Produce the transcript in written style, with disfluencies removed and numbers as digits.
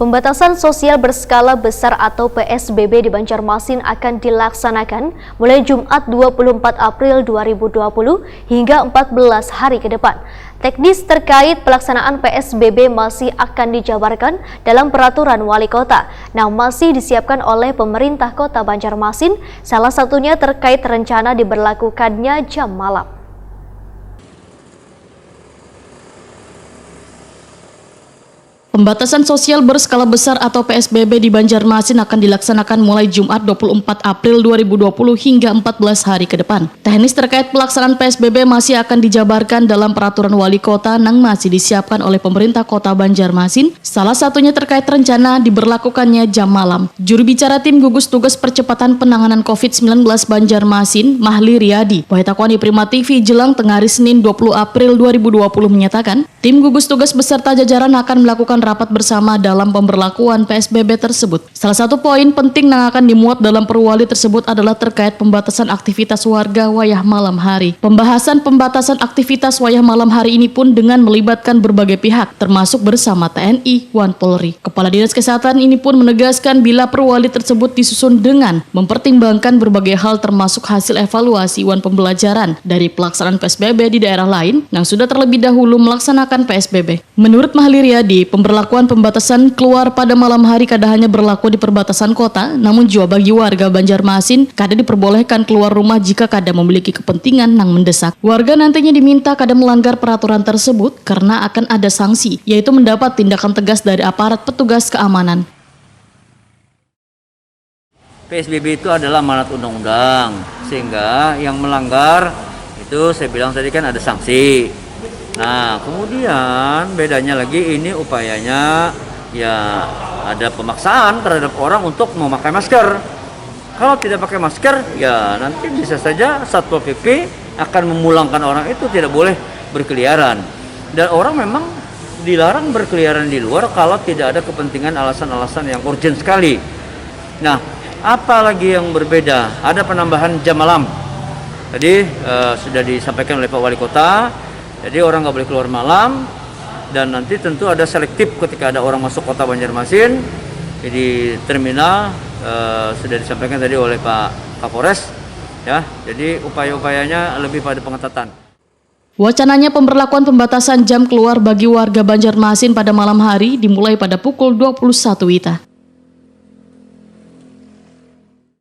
Pembatasan sosial berskala besar atau PSBB di Banjarmasin akan dilaksanakan mulai Jumat 24 April 2020 hingga 14 hari ke depan. Teknis terkait pelaksanaan PSBB masih akan dijabarkan dalam peraturan wali kota, namun masih disiapkan oleh pemerintah kota Banjarmasin, salah satunya terkait rencana diberlakukannya jam malam. Pembatasan sosial berskala besar atau PSBB di Banjarmasin akan dilaksanakan mulai Jumat 24 April 2020 hingga 14 hari ke depan. Teknis terkait pelaksanaan PSBB masih akan dijabarkan dalam peraturan wali kota yang masih disiapkan oleh pemerintah kota Banjarmasin, salah satunya terkait rencana diberlakukannya jam malam. Juru bicara tim gugus tugas percepatan penanganan COVID-19 Banjarmasin, Mahli Riyadi, Wahitakwani Prima TV Jelang Tengah hari Senin 20 April 2020 menyatakan, tim gugus tugas beserta jajaran akan melakukan rapat bersama dalam pemberlakuan PSBB tersebut. Salah satu poin penting yang akan dimuat dalam perwali tersebut adalah terkait pembatasan aktivitas warga wayah malam hari. Pembahasan pembatasan aktivitas wayah malam hari ini pun dengan melibatkan berbagai pihak, termasuk bersama TNI, Wan Polri. Kepala Dinas Kesehatan ini pun menegaskan bila perwali tersebut disusun dengan mempertimbangkan berbagai hal termasuk hasil evaluasi wan pembelajaran dari pelaksanaan PSBB di daerah lain yang sudah terlebih dahulu melaksanakan PSBB. Menurut Mahli Riyadi, pemberlakuan pembatasan keluar pada malam hari kada hanya berlaku di perbatasan kota, namun juga bagi warga Banjarmasin kada diperbolehkan keluar rumah jika kada memiliki kepentingan yang mendesak. Warga nantinya diminta kada melanggar peraturan tersebut karena akan ada sanksi, yaitu mendapat tindakan tegas dari aparat petugas keamanan. PSBB itu adalah amanat undang-undang, sehingga yang melanggar itu saya bilang tadi kan ada sanksi. Nah, kemudian bedanya lagi ini upayanya ya ada pemaksaan terhadap orang untuk memakai masker. Kalau tidak pakai masker, ya nanti bisa saja Satpol PP akan memulangkan orang itu tidak boleh berkeliaran. Dan orang memang dilarang berkeliaran di luar kalau tidak ada kepentingan alasan-alasan yang urgent sekali. Nah, apalagi yang berbeda? Ada penambahan jam malam. Tadi sudah disampaikan oleh Pak Wali Kota. Jadi orang nggak boleh keluar malam, dan nanti tentu ada selektif ketika ada orang masuk kota Banjarmasin. Jadi terminal sudah disampaikan tadi oleh Pak Kapolres, ya. Jadi upaya-upayanya lebih pada pengetatan. Wacananya pemberlakuan pembatasan jam keluar bagi warga Banjarmasin pada malam hari dimulai pada pukul 21 WITA.